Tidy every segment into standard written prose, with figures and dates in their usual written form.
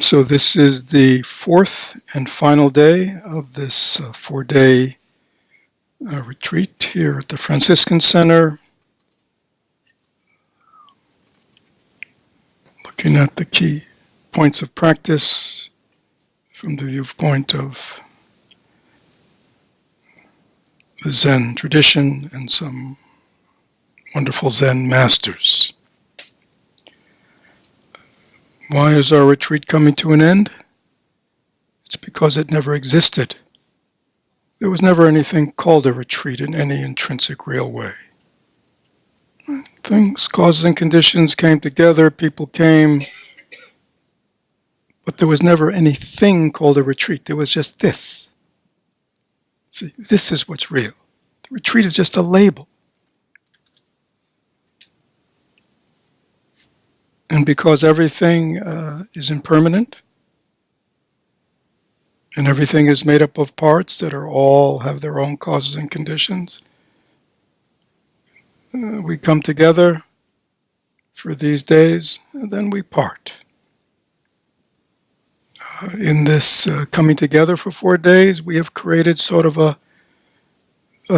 So this is the fourth and final day of this 4-day retreat here at the Franciscan Center. Looking at the key points of practice from the viewpoint of the Zen tradition and some wonderful Zen Masters. Why is our retreat coming to an end? It's because it never existed. There was never anything called a retreat in any intrinsic real way. Things, causes and conditions came together, people came, but there was never anything called a retreat. There was just this. See, this is what's real. The retreat is just a label. And because everything is impermanent, and everything is made up of parts that are all have their own causes and conditions, we come together for these days, and then we part. In this coming together for 4 days, we have created sort of a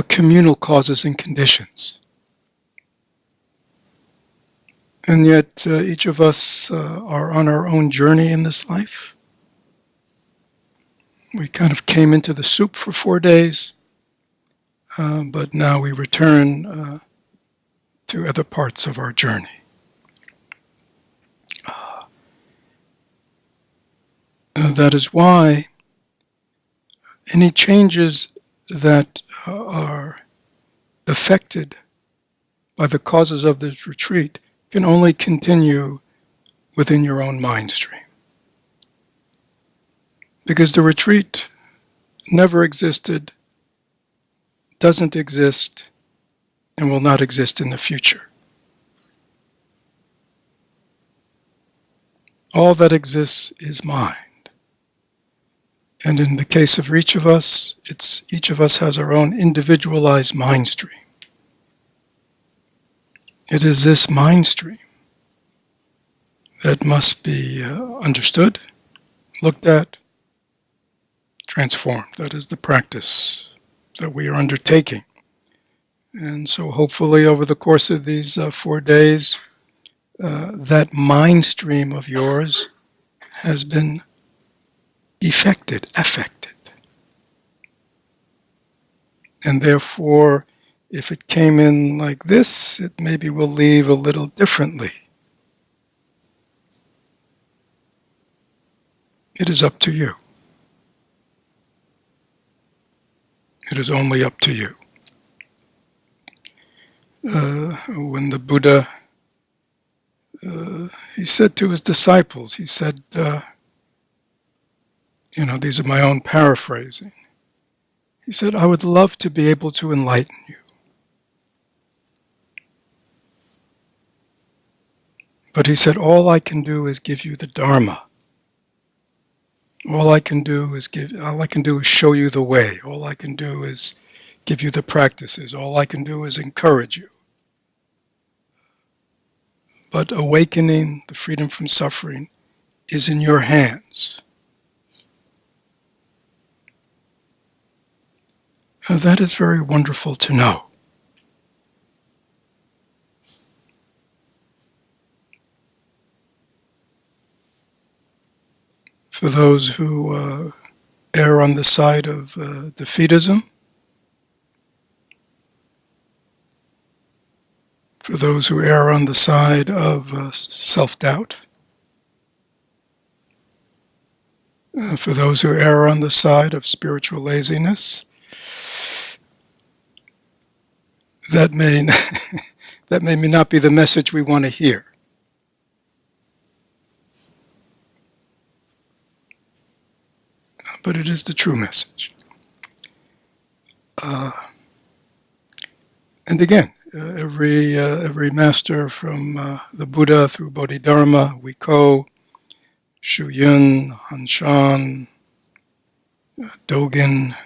communal causes and conditions. And yet each of us are on our own journey in this life. We kind of came into the soup for 4 days, but now we return to other parts of our journey. That is why any changes that are affected by the causes of this retreat can only continue within your own mind stream. Because the retreat never existed, doesn't exist, and will not exist in the future. All that exists is mind. And in the case of each of us, each of us has our own individualized mind stream. It is this mind stream that must be understood, looked at, transformed. That is the practice that we are undertaking. And so hopefully over the course of these 4 days, that mind stream of yours has been affected. And therefore, if it came in like this, it maybe will leave a little differently. It is up to you. It is only up to you. When the Buddha, he said to his disciples, he said, these are my own paraphrasing. He said, I would love to be able to enlighten you. But he said, all I can do is give you the Dharma. All I can do is show you the way. All I can do is give you the practices. All I can do is encourage you. But awakening, the freedom from suffering, is in your hands. That is very wonderful to know. For those who err on the side of defeatism, for those who err on the side of self-doubt, for those who err on the side of spiritual laziness, that may not be the message we want to hear. But it is the true message. And again, every master from the Buddha through Bodhidharma, Wiko, Shu Yun, Han Shan, Dogen,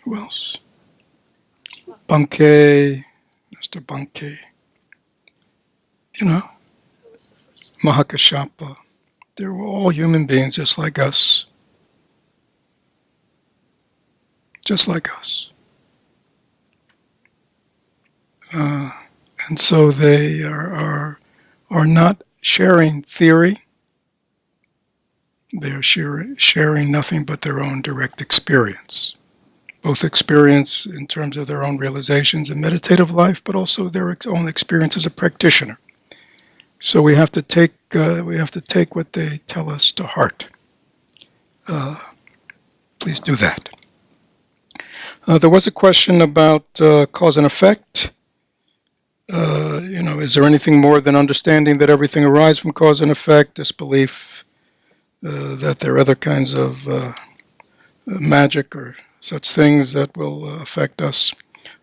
who else? Bankei, Mr. Bankei. Mahakashapa. They were all human beings just like us. Just like us. And so they are not sharing theory. They are sharing nothing but their own direct experience. Both experience in terms of their own realizations in meditative life, but also their own experience as a practitioner. So we have to take what they tell us to heart. Please do that. There was a question about cause and effect. Is there anything more than understanding that everything arises from cause and effect? This belief that there are other kinds of magic or such things that will affect us.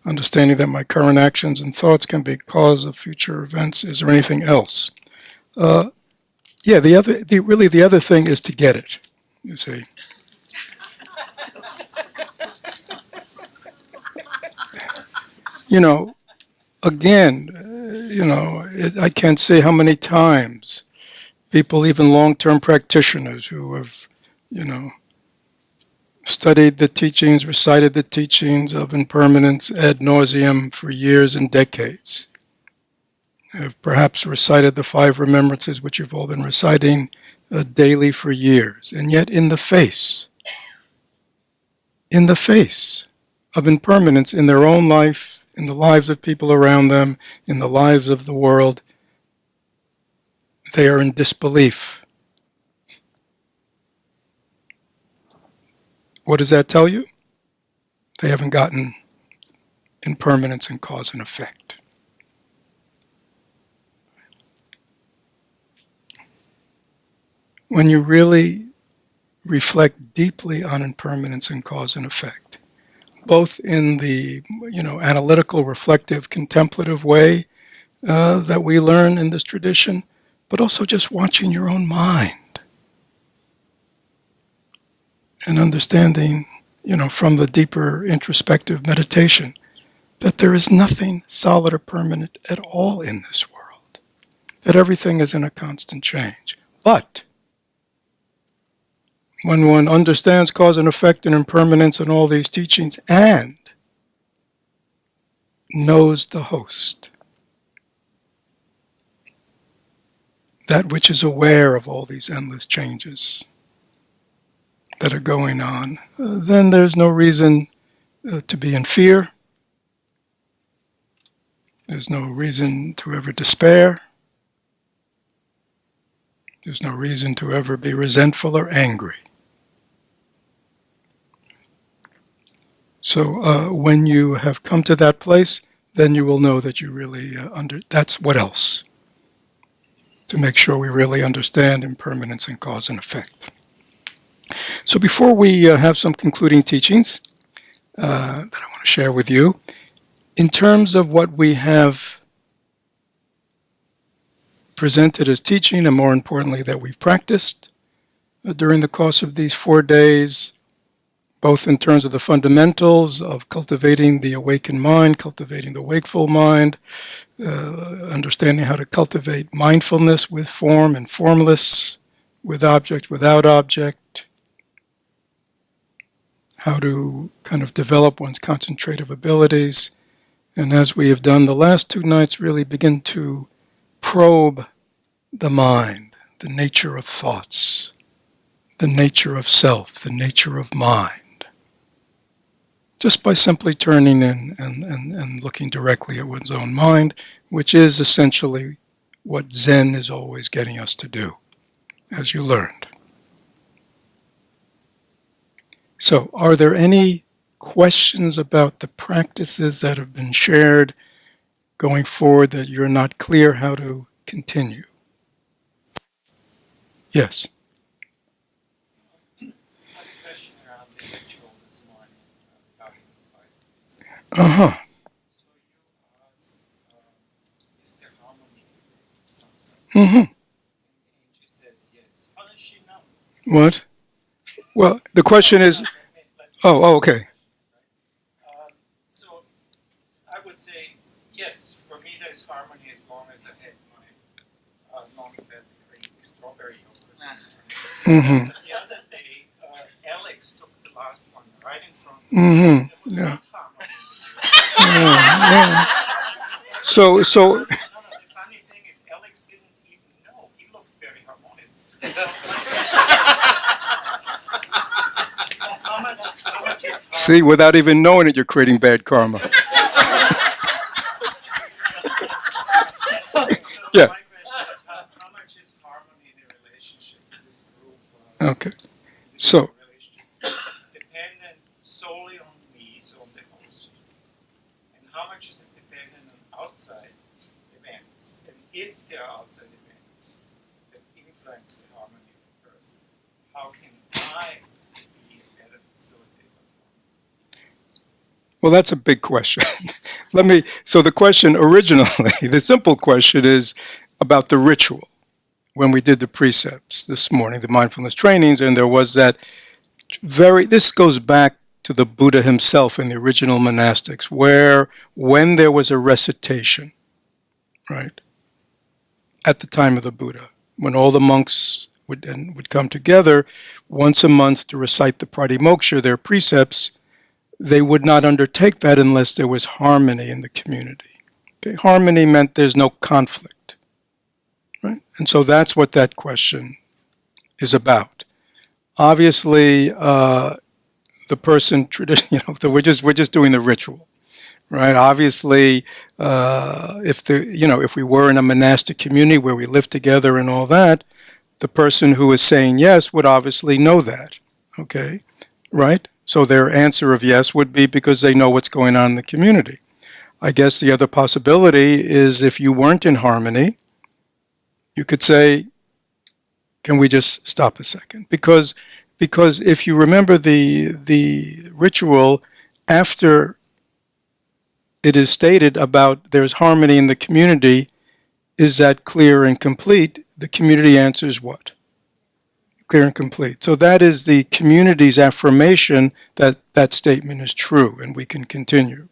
Understanding that my current actions and thoughts can be cause of future events. Is there anything else? The other thing is to get it. You see. Again, I can't say how many times people, even long-term practitioners who have, studied the teachings, recited the teachings of impermanence ad nauseum for years and decades, have perhaps recited the 5 remembrances which you've all been reciting daily for years, and yet in the face of impermanence in their own life, in the lives of people around them, in the lives of the world, they are in disbelief. What does that tell you? They haven't gotten impermanence in cause and effect. When you really reflect deeply on impermanence in cause and effect, both in the analytical, reflective, contemplative way that we learn in this tradition, but also just watching your own mind and understanding, from the deeper introspective meditation, that there is nothing solid or permanent at all in this world, that everything is in a constant change. But when one understands cause and effect and impermanence and all these teachings and knows the host, that which is aware of all these endless changes that are going on, then there's no reason to be in fear. There's no reason to ever despair. There's no reason to ever be resentful or angry. So when you have come to that place, then you will know that you really that's what else, to make sure we really understand impermanence and cause and effect. So before we have some concluding teachings that I want to share with you, in terms of what we have presented as teaching, and more importantly that we've practiced during the course of these 4 days, both in terms of the fundamentals of cultivating the awakened mind, cultivating the wakeful mind, understanding how to cultivate mindfulness with form and formless, with object, without object, how to kind of develop one's concentrative abilities, and as we have done the last 2 nights, really begin to probe the mind, the nature of thoughts, the nature of self, the nature of mind, just by simply turning in and looking directly at one's own mind, which is essentially what Zen is always getting us to do, as you learned. So, are there any questions about the practices that have been shared going forward that you're not clear how to continue? Yes. Uh-huh. Mm-hmm. What? Well, the question is, okay. So I would say, yes, for me there is harmony as long as I have my non-fat Greek strawberry yogurt. Mm-hmm. The other day, Alex took the last one right in front of me. Mm-hmm. There was Yeah. no harm. Yeah. So No, the funny thing is, Alex didn't even know. He looked very harmonious. How much is harm? see, without even knowing it, you're creating bad karma. So Yeah. my question is, how much is harmony in a relationship in this group? Okay. So, Relationship dependent solely on me, so on the host, and how much is it dependent on outside events, and if there are outside events that influence the harmony of the person, how can I be a better facilitator for harmony? well, that's a big question. So the question originally, the simple question is about the ritual. When we did the precepts this morning, the mindfulness trainings, and there was that this goes back to the Buddha himself in the original monastics, where when there was a recitation, right, at the time of the Buddha, when all the monks would come together once a month to recite the pratimoksha, their precepts, they would not undertake that unless there was harmony in the community. Okay? Harmony meant there's no conflict, right? And so that's what that question is about. Obviously, the person, we're just doing the ritual, right? Obviously, if we were in a monastic community where we lived together and all that, the person who is saying yes would obviously know that, okay, right? So their answer of yes would be because they know what's going on in the community. I guess the other possibility is if you weren't in harmony, you could say, can we just stop a second? Because if you remember the ritual, after it is stated about there's harmony in the community, is that clear and complete? The community answers what? Clear and complete. So that is the community's affirmation that that statement is true and we can continue,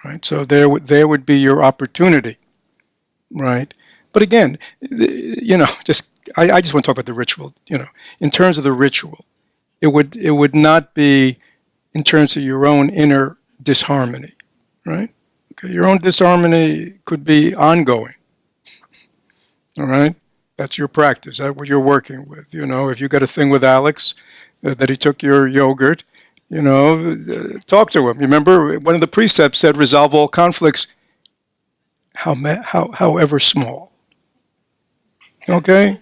right? So there would be your opportunity, right? But again, I just want to talk about the ritual, in terms of the ritual. It would not be in terms of your own inner disharmony, right? Okay, your own disharmony could be ongoing, all right? That's your practice. That's what you're working with. If you got a thing with Alex, that he took your yogurt, talk to him. Remember, one of the precepts said, resolve all conflicts, however small. Okay?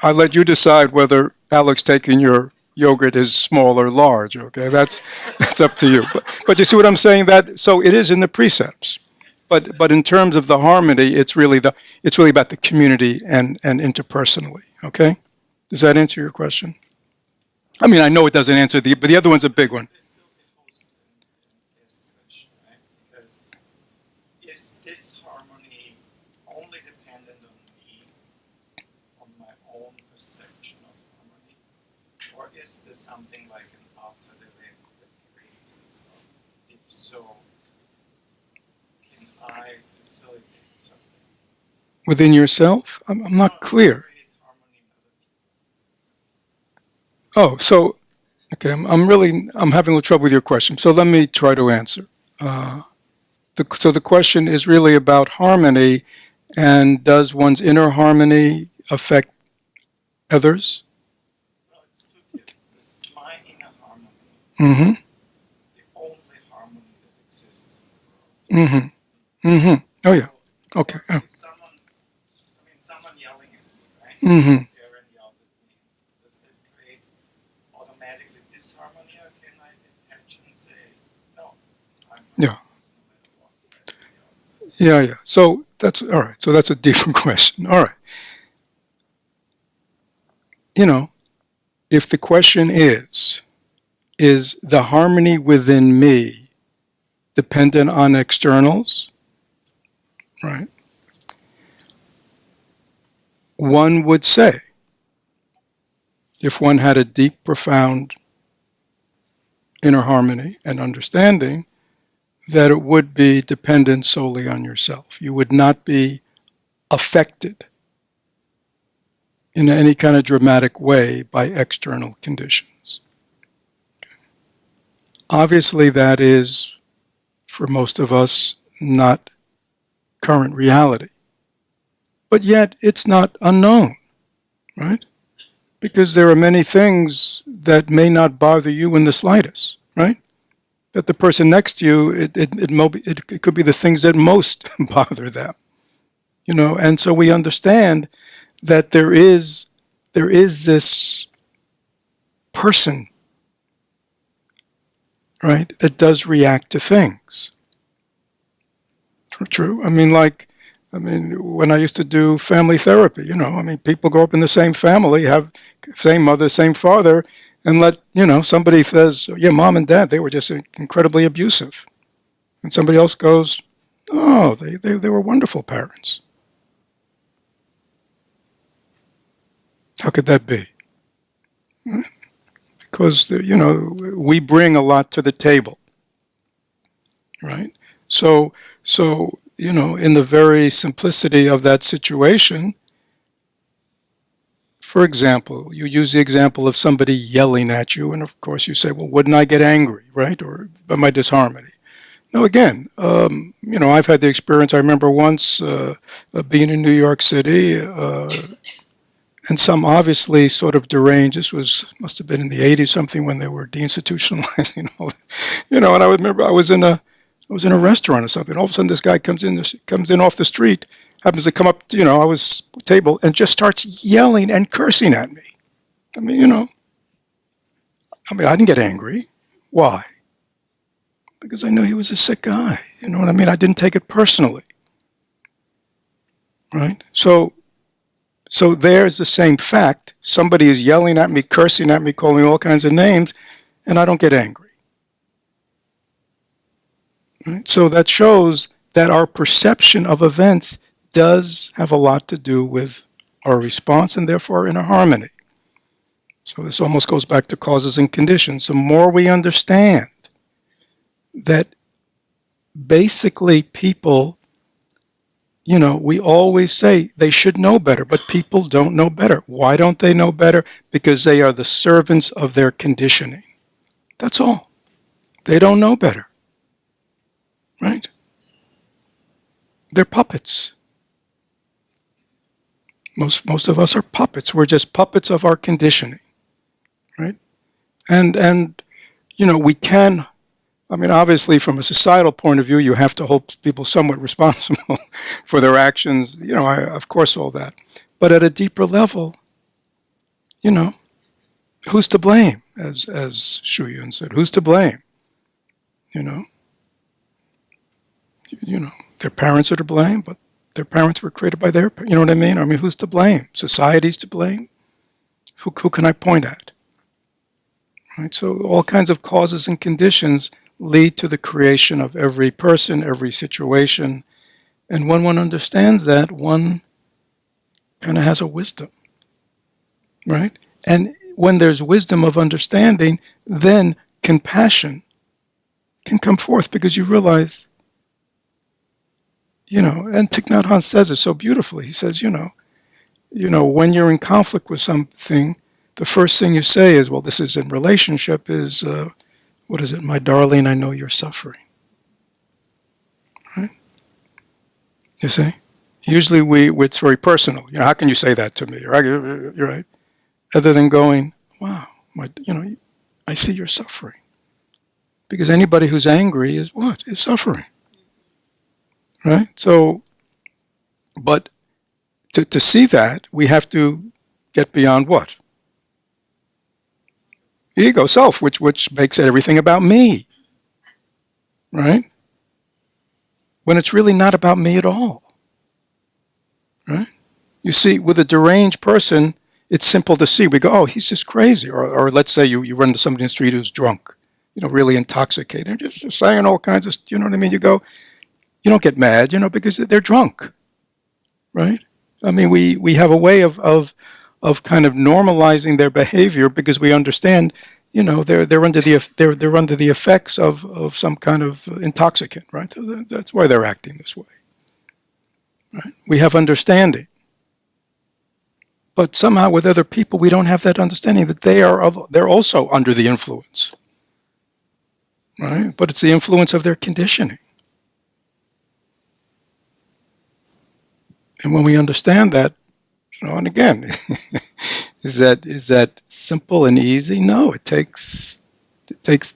I let you decide whether Alex taking your yogurt is small or large. Okay, that's up to you. But you see what I'm saying? So it is in the precepts. But in terms of the harmony, it's really about the community and interpersonally. Okay, does that answer your question? I mean, I know it doesn't answer but the other one's a big one. There's still the host and guest question, right? Because is this harmony only dependent on me, on my own perception of harmony? Or is there something like an outside event that creates this harmony? If so, can I facilitate something? Within yourself? I'm not clear. Create harmony in other people. Oh, so, okay, I'm having a little trouble with your question. So let me try to answer. So the question is really about harmony, and does one's inner harmony affect others? Well, it's two different. My inner harmony, Mm-hmm. the only harmony that exists in the world. Mm-hmm. Mm-hmm. Oh, yeah. Okay. Or is someone yelling at me, right? Mm-hmm. Karen yells at me. Does that create automatically disharmony, or can I detach and say, no, I'm Yeah. harmonious no matter what? Yeah. So that's all right. So that's a deeper question. All right. If the question is the harmony within me dependent on externals, right? One would say, if one had a deep, profound inner harmony and understanding, that it would be dependent solely on yourself. You would not be affected in any kind of dramatic way by external conditions. Obviously, that is, for most of us, not current reality. But yet, it's not unknown, right? Because there are many things that may not bother you in the slightest, right? That the person next to you, it could be the things that most bother them, and so we understand that there is this person, right, that does react to things. True. When I used to do family therapy, people grow up in the same family, have same mother, same father, and somebody says, yeah, mom and dad, they were just incredibly abusive. And somebody else goes, oh, they were wonderful parents. How could that be? Because, we bring a lot to the table, right? So, in the very simplicity of that situation, for example, you use the example of somebody yelling at you, and of course you say, well, wouldn't I get angry, right? Or by my disharmony. No, again, I've had the experience, I remember once being in New York City, and some obviously sort of deranged, must have been in the 80s something when they were deinstitutionalizing all that. And I remember I was in a restaurant or something. All of a sudden, this guy comes in off the street, happens to come up to, I was table, and just starts yelling and cursing at me. I didn't get angry. Why? Because I knew he was a sick guy. You know what I mean? I didn't take it personally. Right? So there's the same fact. Somebody is yelling at me, cursing at me, calling me all kinds of names, and I don't get angry. Right? So that shows that our perception of events does have a lot to do with our response and therefore in a harmony. So this almost goes back to causes and conditions. The more we understand that basically people, we always say they should know better, but people don't know better. Why don't they know better? Because they are the servants of their conditioning. That's all. They don't know better. Right? They're puppets. Most of us are puppets. We're just puppets of our conditioning, right? And we can, obviously from a societal point of view, you have to hold people somewhat responsible for their actions, of course all that. But at a deeper level, who's to blame, as Shu Yun said, who's to blame? Their parents are to blame, but their parents were created by their, you know what I mean? Who's to blame? Society's to blame? Who can I point at? Right? So all kinds of causes and conditions lead to the creation of every person, every situation. And when one understands that, one kind of has a wisdom. Right? And when there's wisdom of understanding, then compassion can come forth because you realize, and Thich Nhat Hanh says it so beautifully. He says, when you're in conflict with something, the first thing you say is, well, this is in relationship, is, what is it? My darling, I know you're suffering. Right? You see? Usually it's very personal. How can you say that to me? Right? You're right. Other than going, wow, I see you're suffering. Because anybody who's angry is what? Is suffering. Right? So, but to see that, we have to get beyond what? Ego, self, which makes everything about me. Right? When it's really not about me at all. Right? You see, with a deranged person, it's simple to see. We go, oh, he's just crazy. Or let's say you run into somebody in the street who's drunk, really intoxicated, just saying all kinds of, you know what I mean? You go, you don't get mad, because they're drunk, right? We have a way of kind of normalizing their behavior because we understand, they're under the effects of some kind of intoxicant, right? That's why they're acting this way, right? We have understanding, But somehow with other people, we don't have that understanding that they're also under the influence, right? But it's the influence of their conditioning. And when we understand that, and again, is that simple and easy? No, it takes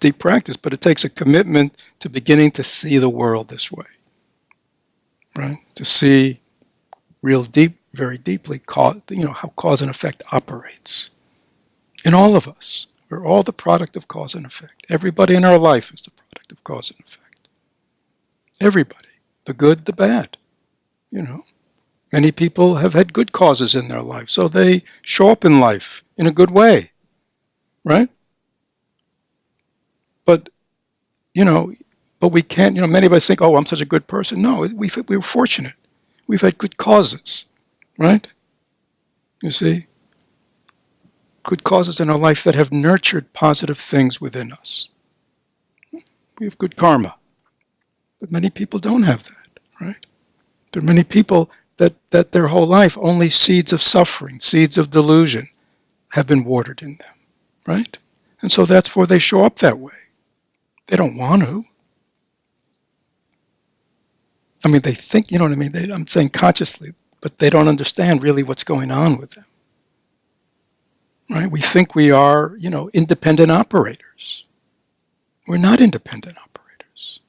deep practice, but it takes a commitment to beginning to see the world this way, right? To see very deeply, how cause and effect operates in all of us. We're all the product of cause and effect. Everybody in our life is the product of cause and effect. Everybody, the good, the bad, Many people have had good causes in their life, so they show up in life in a good way, right? But, but we can't, many of us think, oh, I'm such a good person. No, we were fortunate. We've had good causes, right? You see? Good causes in our life that have nurtured positive things within us. We have good karma. But many people don't have that, right? There are many people that their whole life only seeds of suffering, seeds of delusion have been watered in them, right? And so that's why they show up that way. They don't want to. I mean, they think, what I mean? I'm saying consciously, but they don't understand really what's going on with them, right? We think we are, independent operators. We're not independent operators.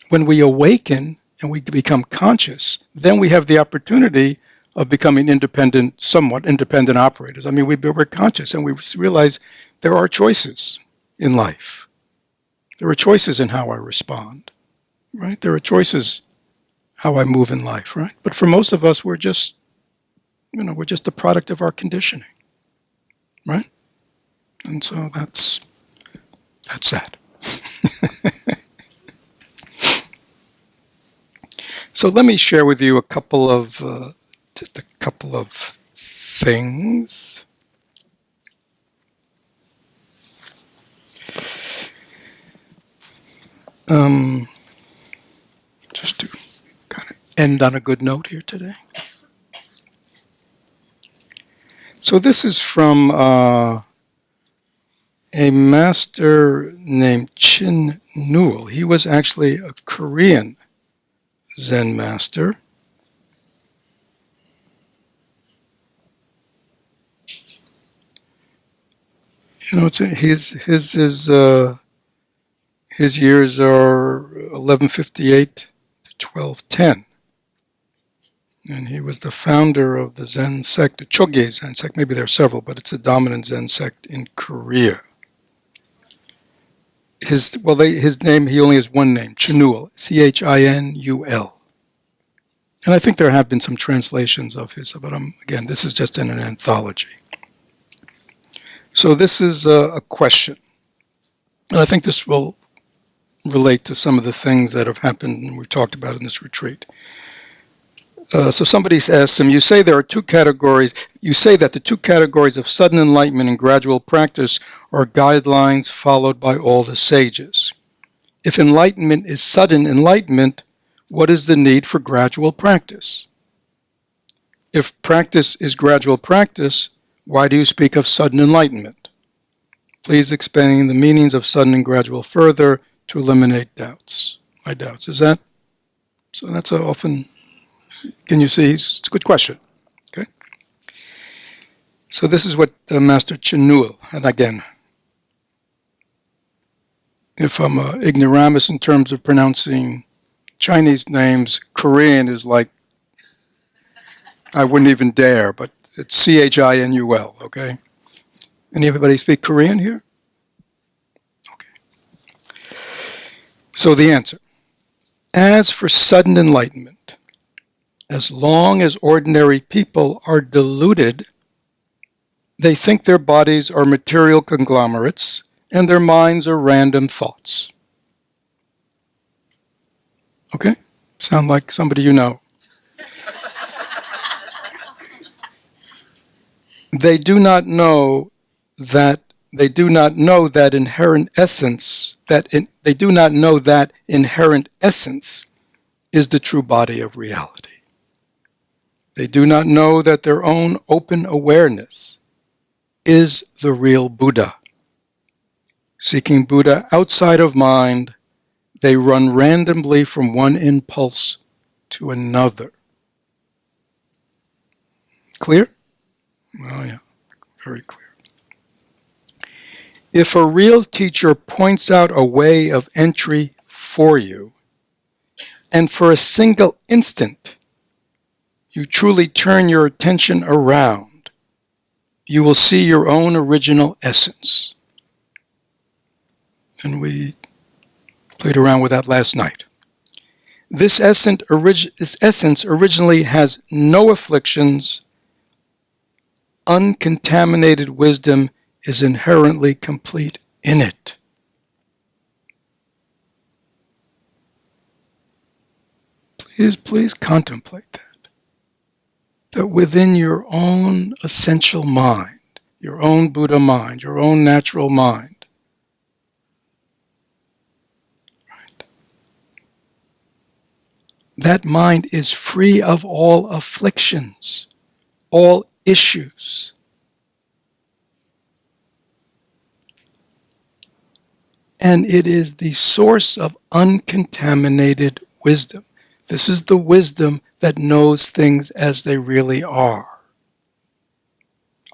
When we awaken and we become conscious, then we have the opportunity of becoming somewhat independent operators. I mean, we're conscious and we realize there are choices in life. There are choices in how I respond, right? There are choices how I move in life, right? But for most of us, we're just the product of our conditioning, right? And so that's that. So let me share with you just a couple of things. Just to kind of end on a good note here today. So this is from a master named Chin Newell. He was actually a Korean Zen master. His years are 1158 to 1210. And he was the founder of the Zen sect, the Chogye Zen sect. Maybe there are several, but it's a dominant Zen sect in Korea. His name, he only has one name, Chinul, Chinul. And I think there have been some translations of his, but again, this is just in an anthology. So this is a question. And I think this will relate to some of the things that have happened and we talked about in this retreat. So somebody asks him, you say there are two categories. You say that the two categories of sudden enlightenment and gradual practice are guidelines followed by all the sages. If enlightenment is sudden enlightenment, what is the need for gradual practice? If practice is gradual practice, why do you speak of sudden enlightenment? Please explain the meanings of sudden and gradual further to eliminate my doubts. Is that? So that's often, can you see? It's a good question. Okay. So this is what Master Chinul, and again, if I'm an ignoramus in terms of pronouncing Chinese names, Korean is like, I wouldn't even dare, but it's Chinul, okay? Anybody speak Korean here? Okay. So the answer. As for sudden enlightenment, as long as ordinary people are deluded, they think their bodies are material conglomerates and their minds are random thoughts. Okay? Sound like somebody you know. They do not know that inherent essence, they do not know that inherent essence is the true body of reality. They do not know that their own open awareness is the real Buddha. Seeking Buddha outside of mind, they run randomly from one impulse to another. Clear? Oh yeah, very clear. If a real teacher points out a way of entry for you, and for a single instant you truly turn your attention around, you will see your own original essence. And we played around with that last night. This essence originally has no afflictions. Uncontaminated wisdom is inherently complete in it. Please contemplate that. That within your own essential mind, your own Buddha mind, your own natural mind, right, that mind is free of all afflictions, all issues. And it is the source of uncontaminated wisdom. This is the wisdom that knows things as they really are.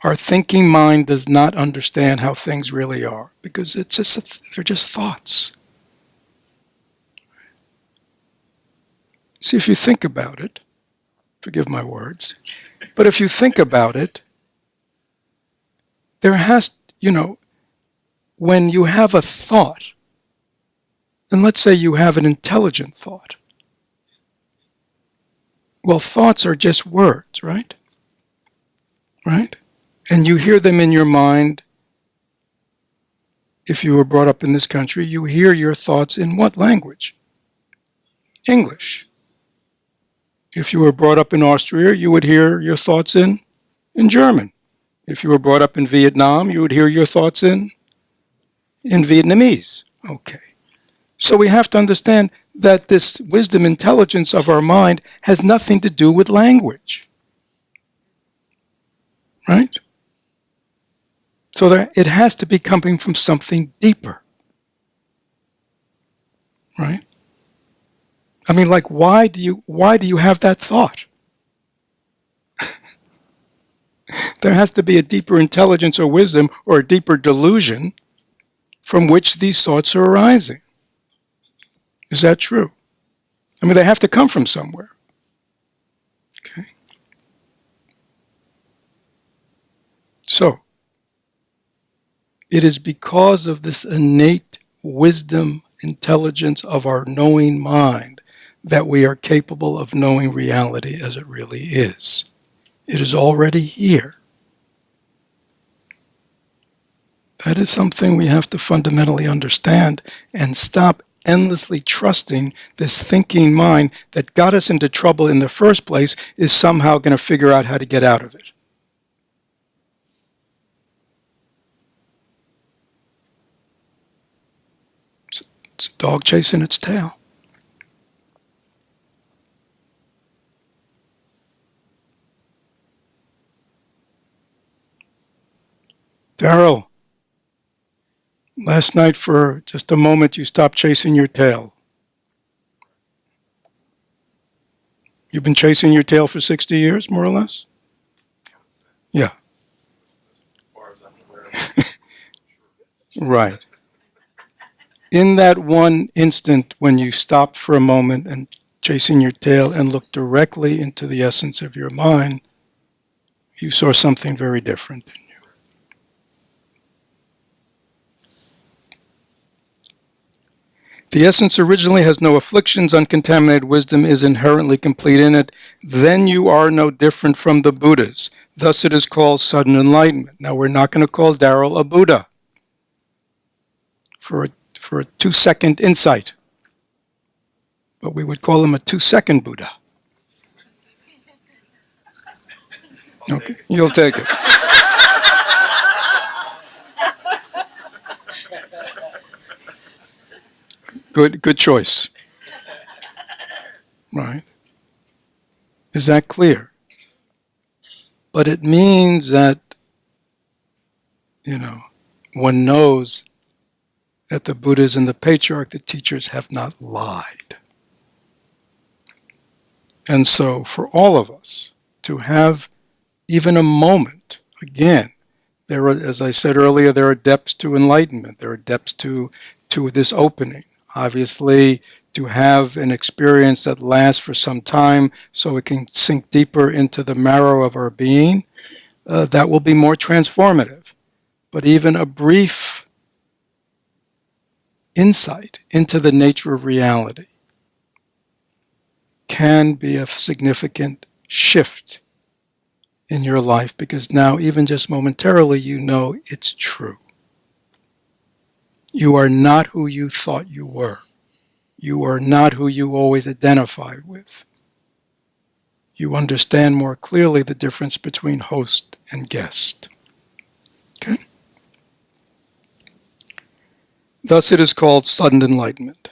Our thinking mind does not understand how things really are because they're just thoughts. See, if you think about it, forgive my words, but if you think about it, there has, when you have a thought, and let's say you have an intelligent thought, well, thoughts are just words, right? Right? And you hear them in your mind. If you were brought up in this country, you hear your thoughts in what language? English. If you were brought up in Austria, you would hear your thoughts in German. If you were brought up in Vietnam, you would hear your thoughts in Vietnamese. Okay. So we have to understand that this wisdom intelligence of our mind has nothing to do with language. Right? So it has to be coming from something deeper. Right? I mean, like, why do you have that thought? There has to be a deeper intelligence or wisdom or a deeper delusion from which these thoughts are arising. Is that true? I mean, they have to come from somewhere. Okay. So, it is because of this innate wisdom, intelligence of our knowing mind that we are capable of knowing reality as it really is. It is already here. That is something we have to fundamentally understand and stop endlessly trusting this thinking mind that got us into trouble in the first place is somehow going to figure out how to get out of it. It's a dog chasing its tail. Daryl, last night for just a moment you stopped chasing your tail. You've been chasing your tail for 60 years, more or less? Yeah. Right. In that one instant when you stopped for a moment and chasing your tail and looked directly into the essence of your mind, you saw something very different in you. The essence originally has no afflictions, uncontaminated wisdom is inherently complete in it. Then you are no different from the Buddhas. Thus it is called sudden enlightenment. Now we're not going to call Daryl a Buddha for a 2-second insight, but we would call him a 2-second Buddha. Okay, you'll take it. Good choice. Right. Is that clear? But it means that, one knows that the Buddhas and the patriarch, the teachers, have not lied. And so for all of us to have even a moment, again, there are, as I said earlier, there are depths to enlightenment. There are depths to this opening. Obviously, to have an experience that lasts for some time so it can sink deeper into the marrow of our being, that will be more transformative. But even a brief insight into the nature of reality can be a significant shift in your life, because now, even just momentarily, you know it's true. You are not who you thought you were. You are not who you always identified with. You understand more clearly the difference between host and guest. Okay? Thus it is called sudden enlightenment.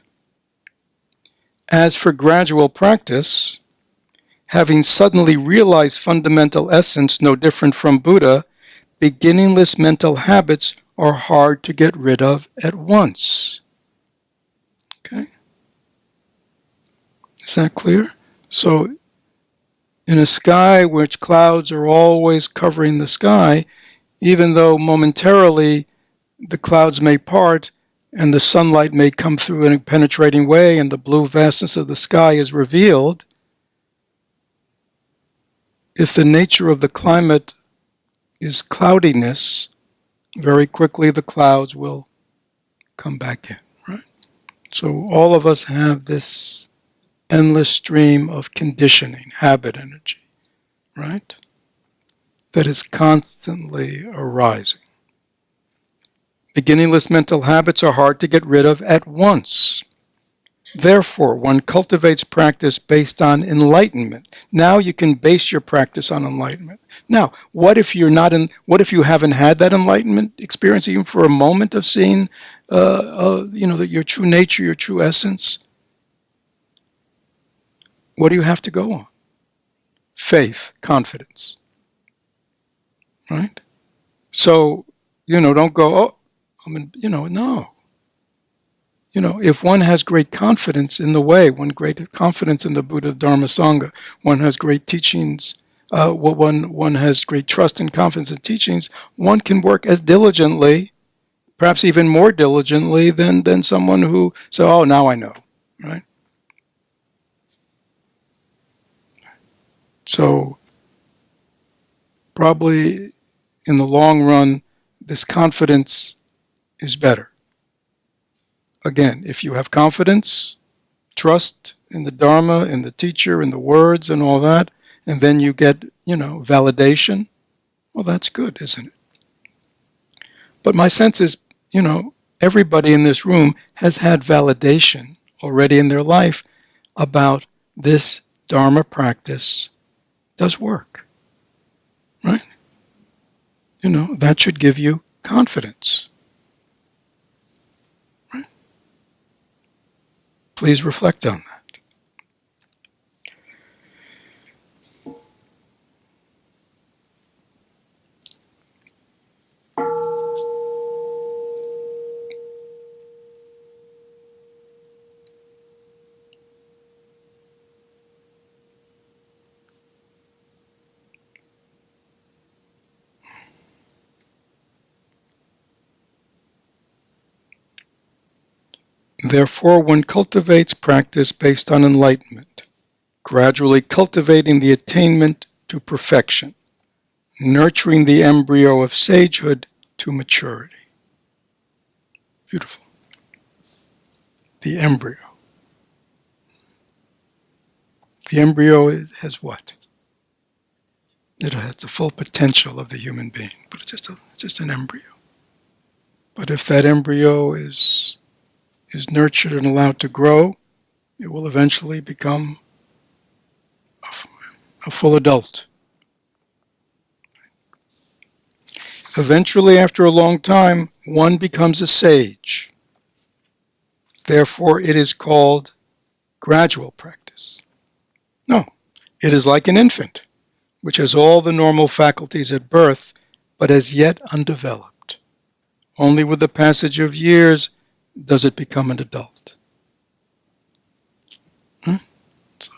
As for gradual practice, having suddenly realized fundamental essence no different from Buddha, beginningless mental habits are hard to get rid of at once. Okay? Is that clear? So, in a sky which clouds are always covering the sky, even though momentarily the clouds may part and the sunlight may come through in a penetrating way and the blue vastness of the sky is revealed, if the nature of the climate is cloudiness, very quickly the clouds will come back in, right? So all of us have this endless stream of conditioning, habit energy, right? That is constantly arising. Beginningless mental habits are hard to get rid of at once. Therefore, one cultivates practice based on enlightenment. Now you can base your practice on enlightenment. Now, what if you haven't had that enlightenment experience even for a moment of seeing, that your true nature, your true essence? What do you have to go on? Faith, confidence, right? So, don't go, no. If one has great confidence in the way, great confidence in the Buddha, Dharma, Sangha, one has great teachings, one has great trust and confidence in teachings, one can work as diligently, perhaps even more diligently than someone who says, oh, now I know, right? So probably in the long run, this confidence is better. Again, if you have confidence, trust in the Dharma, in the teacher, in the words and all that, and then you get, validation, well, that's good, isn't it? But my sense is, everybody in this room has had validation already in their life about this Dharma practice does work, right? That should give you confidence. Right? Please reflect on that. Therefore, one cultivates practice based on enlightenment, gradually cultivating the attainment to perfection, nurturing the embryo of sagehood to maturity. Beautiful. The embryo. The embryo has what? It has the full potential of the human being, but it's just an embryo. But if that embryo is nurtured and allowed to grow, it will eventually become a full adult. Eventually, after a long time, one becomes a sage. Therefore, it is called gradual practice. No, it is like an infant. which has all the normal faculties at birth, but as yet undeveloped. Only with the passage of years does it become an adult. So,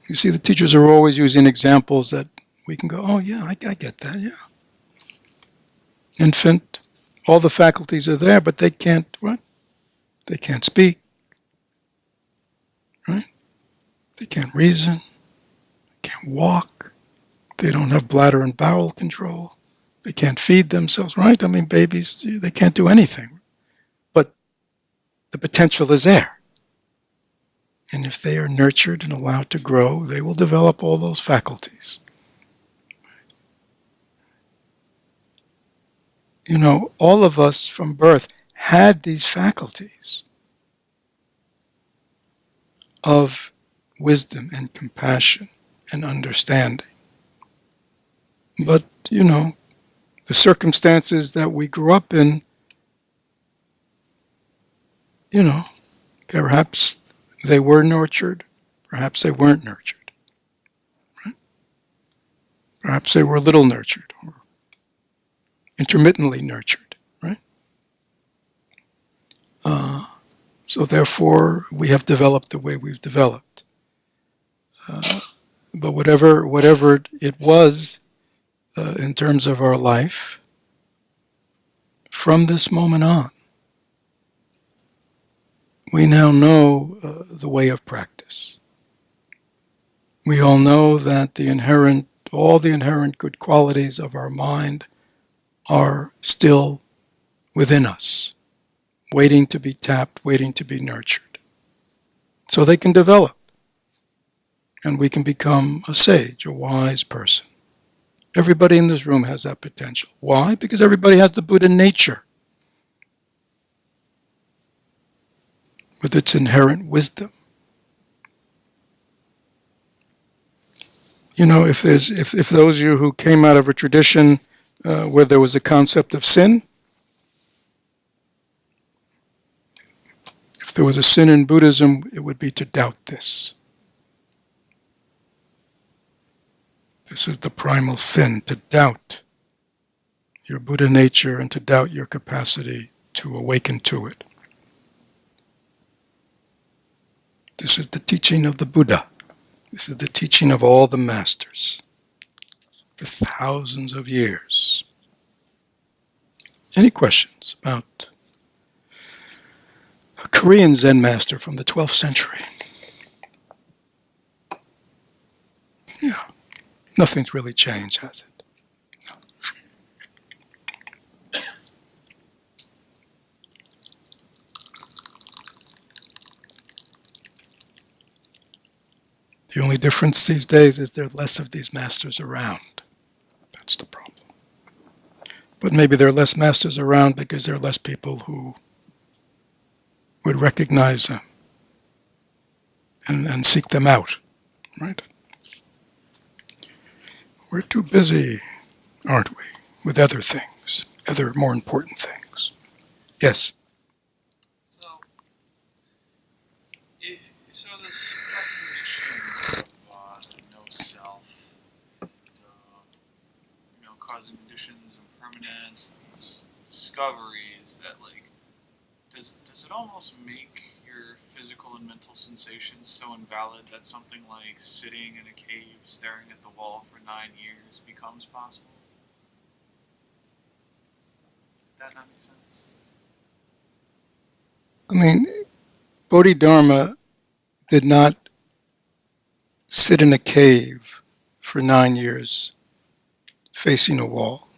you see, the teachers are always using examples that we can go, oh yeah, I get that, yeah. Infant, all the faculties are there, but they can't, what? They can't speak, right? They can't reason, they can't walk, they don't have bladder and bowel control, they can't feed themselves, right? I mean, babies, they can't do anything. But the potential is there. And if they are nurtured and allowed to grow, they will develop all those faculties. You know, all of us from birth had these faculties of wisdom and compassion and understanding. But, you know, the circumstances that we grew up in, you know, perhaps they were nurtured, perhaps they weren't nurtured. Right? Perhaps they were a little nurtured or intermittently nurtured, right? So therefore, we have developed the way we've developed. But whatever it was in terms of our life, from this moment on, we now know the way of practice. We all know that all the inherent good qualities of our mind are still within us, waiting to be tapped, waiting to be nurtured. So they can develop, and we can become a sage, a wise person. Everybody in this room has that potential. Why? Because everybody has the Buddha nature with its inherent wisdom. You know, if those of you who came out of a tradition where there was a concept of sin, if there was a sin in Buddhism, it would be to doubt this. This is the primal sin, to doubt your Buddha nature and to doubt your capacity to awaken to it. This is the teaching of the Buddha. This is the teaching of all the masters for thousands of years. Any questions about a Korean Zen master from the 12th century? Yeah, nothing's really changed, has it? No. The only difference these days is there are less of these masters around. That's the problem. But maybe there are less masters around because there are less people who would recognize them and seek them out, right? We're too busy, aren't we, with other things, other more important things. Yes? So this recognition of no self, and, causing conditions, impermanence, these discoveries that, does it almost make your physical and mental sensations so invalid that something like sitting in a cave staring at the wall for 9 years becomes possible? Did that not make sense? I mean, Bodhidharma did not sit in a cave for 9 years facing a wall.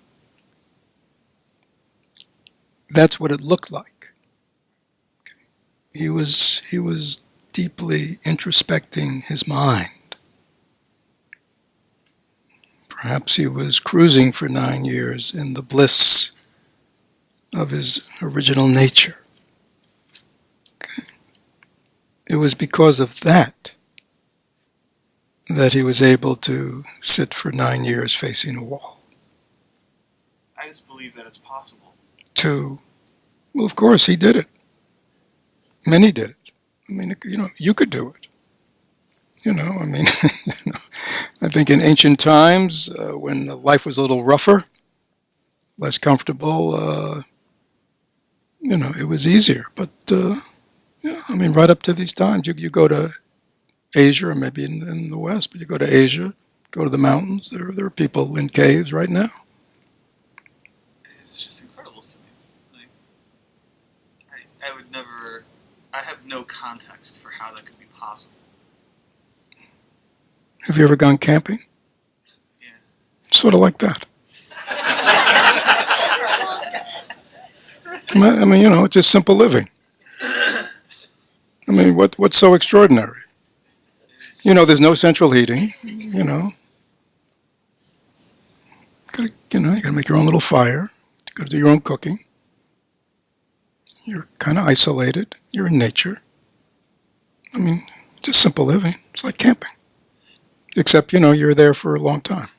That's what it looked like. He was deeply introspecting his mind. Perhaps he was cruising for 9 years in the bliss of his original nature. Okay. It was because of that he was able to sit for 9 years facing a wall. I just believe that it's possible. Well, of course, he did it. Many did it. I mean, you could do it. I mean, I think in ancient times, when life was a little rougher, less comfortable, it was easier. But, I mean, right up to these times, you go to Asia, or maybe in the West, but you go to Asia, go to the mountains, there are people in caves right now. It's just incredible to me. Like, I would never. I have no context for how that could be possible. Have you ever gone camping? Yeah. Sort of like that. I mean, it's just simple living. I mean, what's so extraordinary? There's no central heating. You gotta make your own little fire. You gotta do your own cooking. You're kind of isolated. You're in nature. I mean, just simple living. It's like camping. Except, you're there for a long time.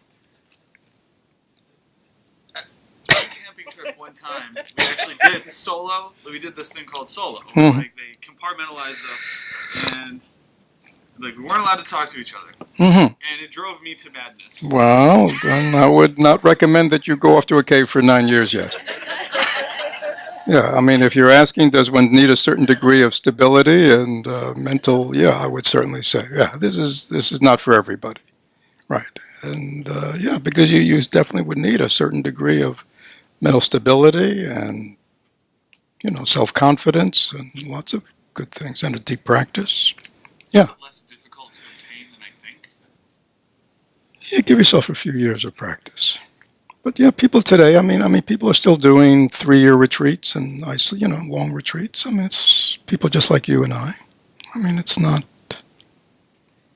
Camping trip one time, we actually did solo. We did this thing called solo. Mm-hmm. Like, they compartmentalized us, and we weren't allowed to talk to each other. Mm-hmm. And it drove me to madness. Well, then I would not recommend that you go off to a cave for 9 years yet. Yeah, I mean, if you're asking, does one need a certain degree of stability and mental? Yeah, I would certainly say, yeah, this is not for everybody, right? And yeah, because you definitely would need a certain degree of mental stability and self-confidence and lots of good things and a deep practice. Yeah. Is it less difficult to obtain than I think? Yeah, give yourself a few years of practice. But yeah, people today, I mean, people are still doing 3-year retreats and long retreats. I mean, it's people just like you and I. I mean, it's not.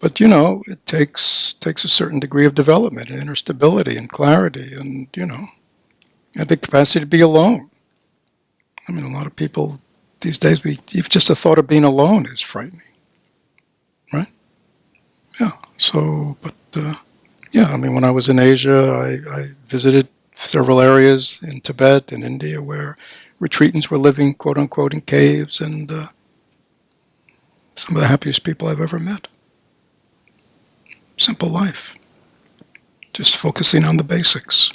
But it takes a certain degree of development and inner stability and clarity, and and the capacity to be alone. I mean, a lot of people these days, even just the thought of being alone is frightening, right? Yeah. So, but. Yeah, I mean, when I was in Asia, I visited several areas in Tibet and India where retreatants were living, quote unquote, in caves, and some of the happiest people I've ever met. Simple life. Just focusing on the basics.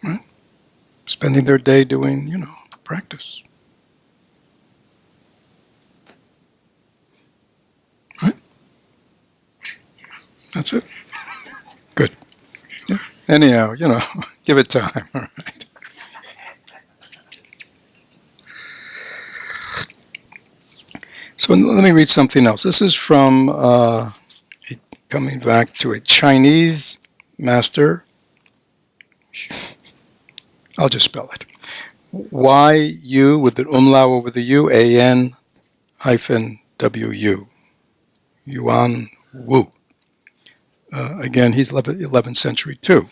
Right? Spending their day doing, practice. Right? That's it. Good. Yeah. Anyhow, give it time. All right. So let me read something else. This is from coming back to a Chinese master. I'll just spell it. Y-U with the umlaut over the U, A-N hyphen W-U. Yuan Wu. Again, he's 11th century too.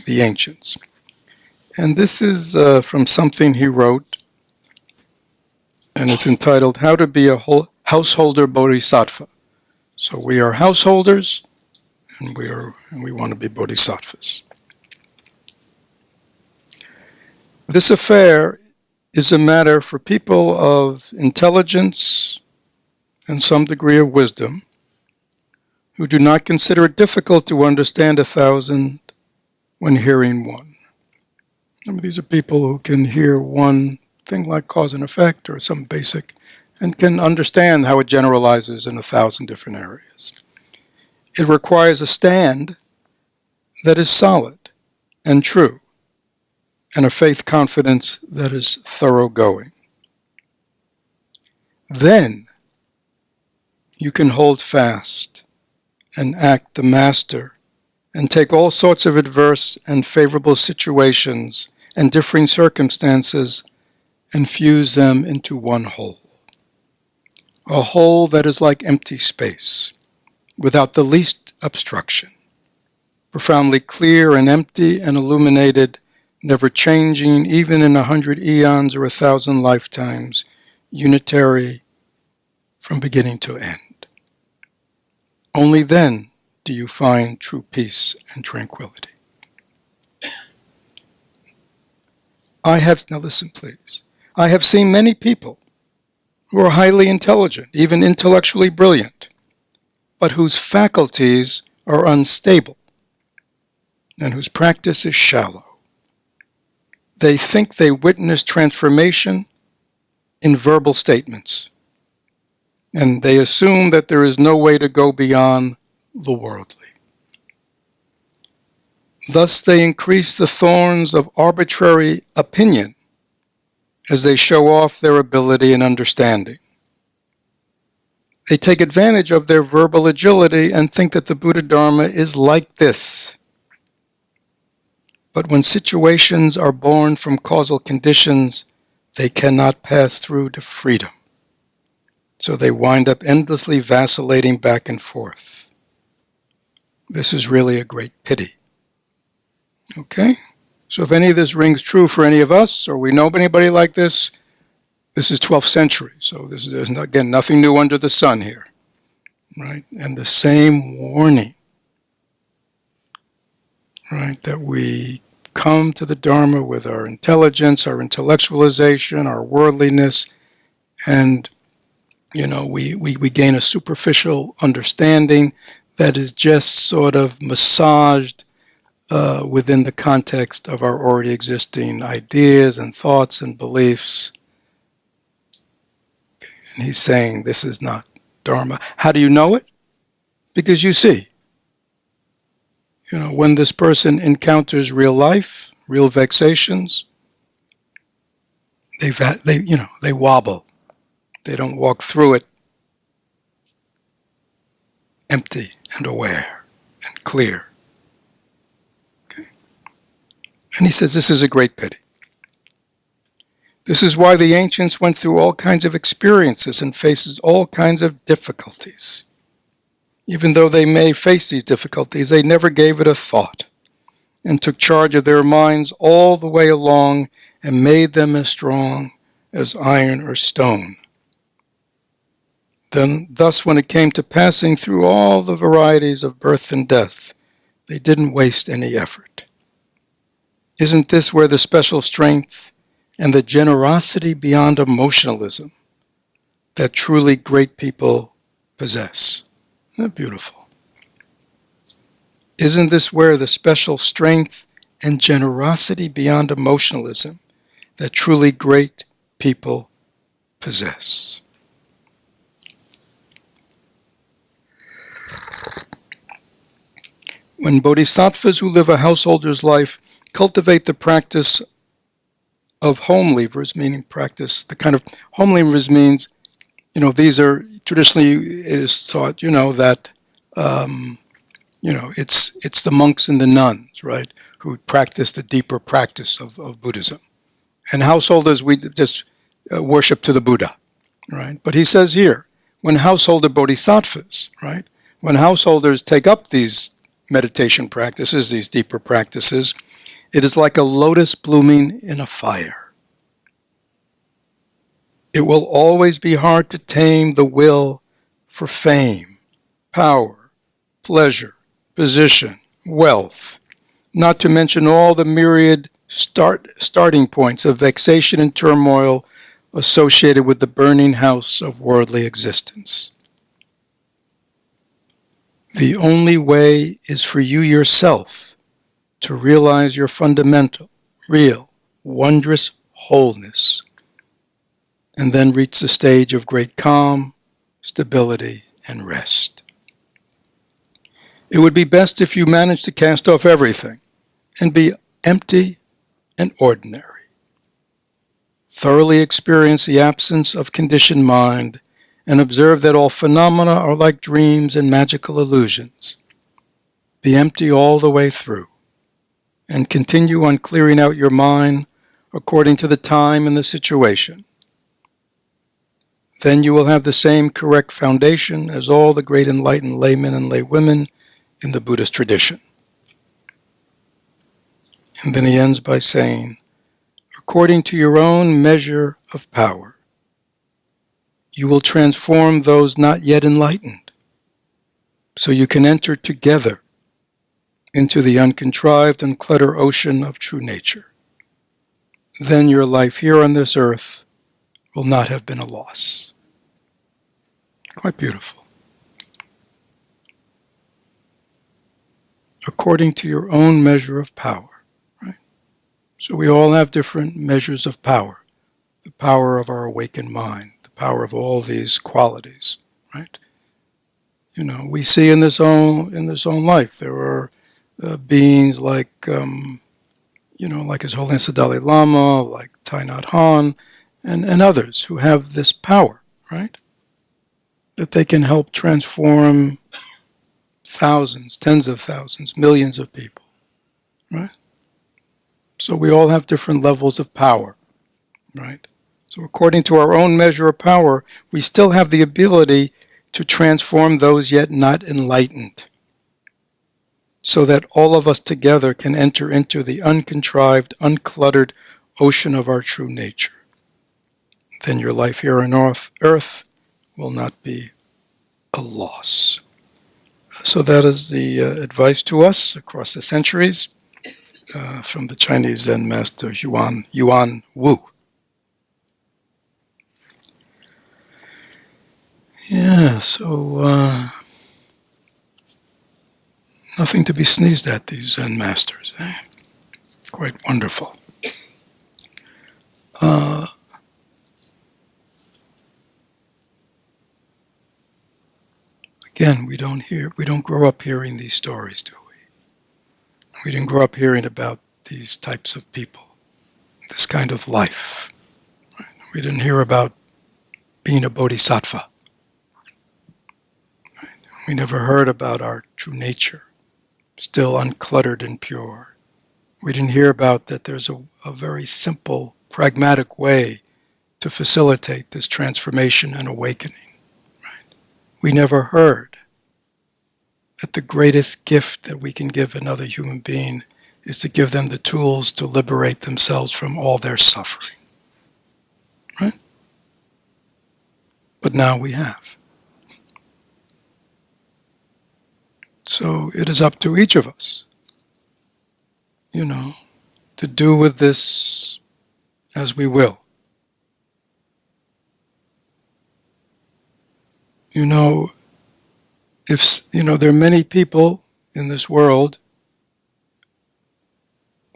The ancients. And this is from something he wrote, and it's entitled How to Be a Householder Bodhisattva. So we are householders, and we want to be bodhisattvas. This affair is a matter for people of intelligence and some degree of wisdom, who do not consider it difficult to understand 1,000 when hearing one. I mean, these are people who can hear one thing like cause and effect or some basic, and can understand how it generalizes in 1,000 different areas. It requires a stand that is solid and true, and a faith confidence that is thoroughgoing. Then you can hold fast and act the master and take all sorts of adverse and favorable situations and differing circumstances and fuse them into one whole. A whole that is like empty space, without the least obstruction, profoundly clear and empty and illuminated, never changing even in 100 eons or 1,000 lifetimes, unitary from beginning to end. Only then do you find true peace and tranquility. Now listen please, I have seen many people who are highly intelligent, even intellectually brilliant, but whose faculties are unstable and whose practice is shallow. They think they witness transformation in verbal statements, and they assume that there is no way to go beyond the worldly. Thus they increase the thorns of arbitrary opinion as they show off their ability and understanding. They take advantage of their verbal agility and think that the Buddha Dharma is like this. But when situations are born from causal conditions, they cannot pass through to freedom. So they wind up endlessly vacillating back and forth. This is really a great pity. Okay? So if any of this rings true for any of us, or we know anybody like this, this is 12th century. So there's, again, nothing new under the sun here. Right? And the same warning, right, that we come to the Dharma with our intelligence, our intellectualization, our worldliness, and we gain a superficial understanding that is just sort of massaged within the context of our already existing ideas and thoughts and beliefs. And he's saying this is not Dharma. How do you know it? Because you see. When this person encounters real life, real vexations, they wobble. They don't walk through it empty and aware and clear. Okay? And he says this is a great pity. This is why the ancients went through all kinds of experiences and faces all kinds of difficulties. Even though they may face these difficulties, they never gave it a thought and took charge of their minds all the way along and made them as strong as iron or stone. Thus, when it came to passing through all the varieties of birth and death, they didn't waste any effort. Isn't this where the special strength and the generosity beyond emotionalism that truly great people possess? Isn't that beautiful? Isn't this where the special strength and generosity beyond emotionalism that truly great people possess? When bodhisattvas who live a householder's life cultivate the practice of home leavers, meaning practice, the kind of home leavers means, these are traditionally, it is thought, that, it's the monks and the nuns, right, who practice the deeper practice of Buddhism. And householders, we just worship to the Buddha, right? But he says here, when householder bodhisattvas, right, when householders take up these meditation practices, these deeper practices, it is like a lotus blooming in a fire. It will always be hard to tame the will for fame, power, pleasure, position, wealth, not to mention all the myriad starting points of vexation and turmoil associated with the burning house of worldly existence. The only way is for you yourself to realize your fundamental, real, wondrous wholeness, and then reach the stage of great calm, stability, and rest. It would be best if you managed to cast off everything and be empty and ordinary. Thoroughly experience the absence of conditioned mind and observe that all phenomena are like dreams and magical illusions. Be empty all the way through, and continue on clearing out your mind according to the time and the situation. Then you will have the same correct foundation as all the great enlightened laymen and laywomen in the Buddhist tradition. And then he ends by saying, according to your own measure of power, you will transform those not yet enlightened, so you can enter together into the uncontrived and cluttered ocean of true nature. Then your life here on this earth will not have been a loss. Quite beautiful. According to your own measure of power, right? So we all have different measures of power. The power of our awakened mind, the power of all these qualities, right? We see in this own life, there are beings like, like His Holiness the Dalai Lama, like Thich Nhat Hanh, and others who have this power, right? That they can help transform thousands, tens of thousands, millions of people, right? So we all have different levels of power, right? So according to our own measure of power, we still have the ability to transform those yet not enlightened, so that all of us together can enter into the uncontrived, uncluttered ocean of our true nature. Then your life here on earth will not be a loss. So that is the advice to us across the centuries from the Chinese Zen master Yuan Wu. Yeah, so nothing to be sneezed at, these Zen masters. Quite wonderful. Again, we don't grow up hearing these stories, do we? We didn't grow up hearing about these types of people, this kind of life. Right? We didn't hear about being a bodhisattva. Right? We never heard about our true nature, still uncluttered and pure. We didn't hear about that there's a very simple, pragmatic way to facilitate this transformation and awakening. Right? We never heard that the greatest gift that we can give another human being is to give them the tools to liberate themselves from all their suffering. Right? But now we have. So it is up to each of us, to do with this as we will. If there are many people in this world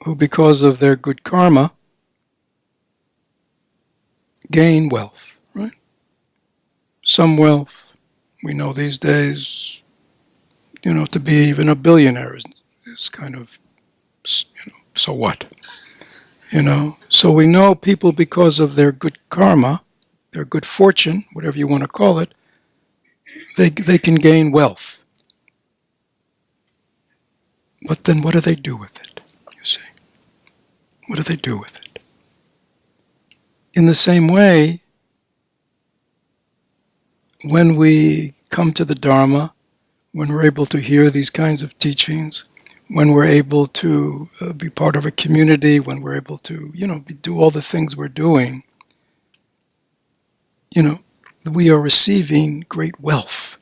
who, because of their good karma, gain wealth, right? Some wealth. We know these days, to be even a billionaire is kind of, so what? So we know people, because of their good karma, their good fortune, whatever you want to call it, they can gain wealth. But then what do they do with it, you see? What do they do with it? In the same way, when we come to the Dharma, when we're able to hear these kinds of teachings, when we're able to be part of a community, when we're able to, do all the things we're doing, we are receiving great wealth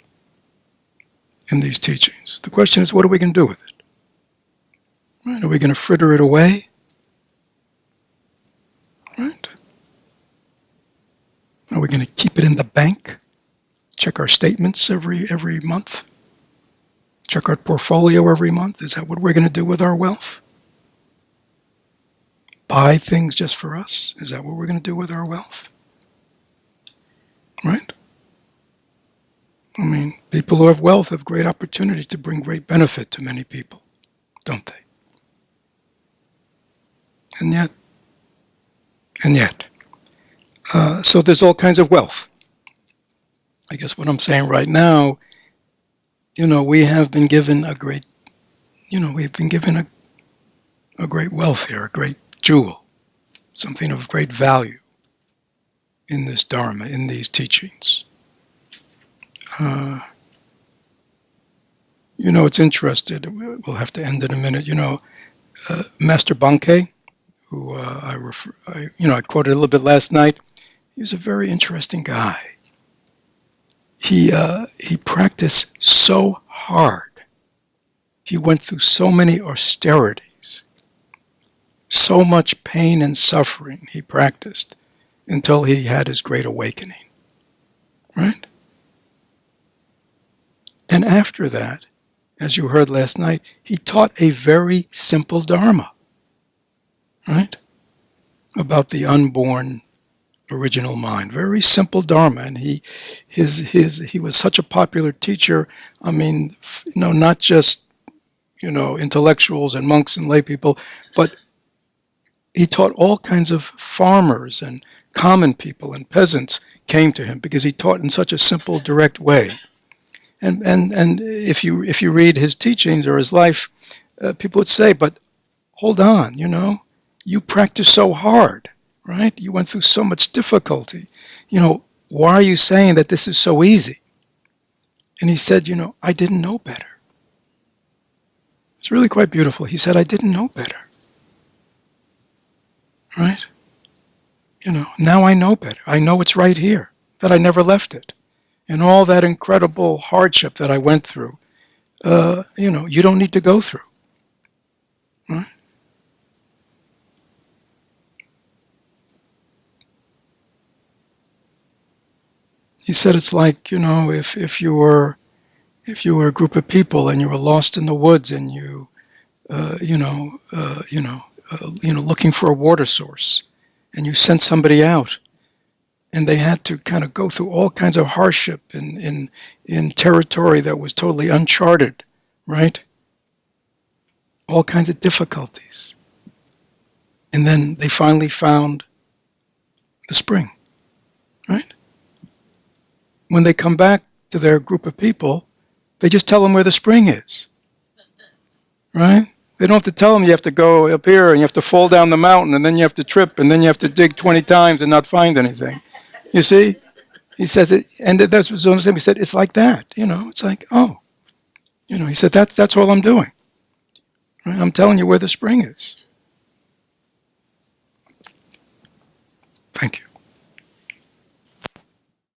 in these teachings. The question is, what are we going to do with it? Right? Are we going to fritter it away? Right? Are we going to keep it in the bank? Check our statements every month? Check our portfolio every month? Is that what we're going to do with our wealth? Buy things just for us? Is that what we're going to do with our wealth? Right? I mean, people who have wealth have great opportunity to bring great benefit to many people, don't they? And yet. So there's all kinds of wealth. I guess what I'm saying right now, we have been given a great, we've been given a great wealth here, a great jewel, something of great value in this Dharma, in these teachings. It's interesting. We'll have to end in a minute. Master Bankei, who I quoted a little bit last night. He was a very interesting guy. He practiced so hard. He went through so many austerities, so much pain and suffering he practiced until he had his great awakening. Right? And after that, as you heard last night, he taught a very simple Dharma, right? About the unborn original mind. Very simple Dharma. And he was such a popular teacher. I mean, not just, intellectuals and monks and lay people, but he taught all kinds of farmers and common people and peasants came to him because he taught in such a simple, direct way. And if you read his teachings or his life, people would say, but hold on, you practice so hard, right? You went through so much difficulty. Why are you saying that this is so easy? And he said, I didn't know better. It's really quite beautiful. He said, I didn't know better. Right? Now I know better. I know it's right here, that I never left it. And all that incredible hardship that I went through, you don't need to go through. Right? He said it's like, if you were a group of people and you were lost in the woods and you looking for a water source, and you sent somebody out, and they had to kind of go through all kinds of hardship in territory that was totally uncharted, right? All kinds of difficulties. And then they finally found the spring, right? When they come back to their group of people, they just tell them where the spring is, right? They don't have to tell them you have to go up here and you have to fall down the mountain and then you have to trip and then you have to dig 20 times and not find anything. You see? He says it, and that's what Zona said. He said, it's like that, it's like, he said, that's all I'm doing. Right? I'm telling you where the spring is. Thank you.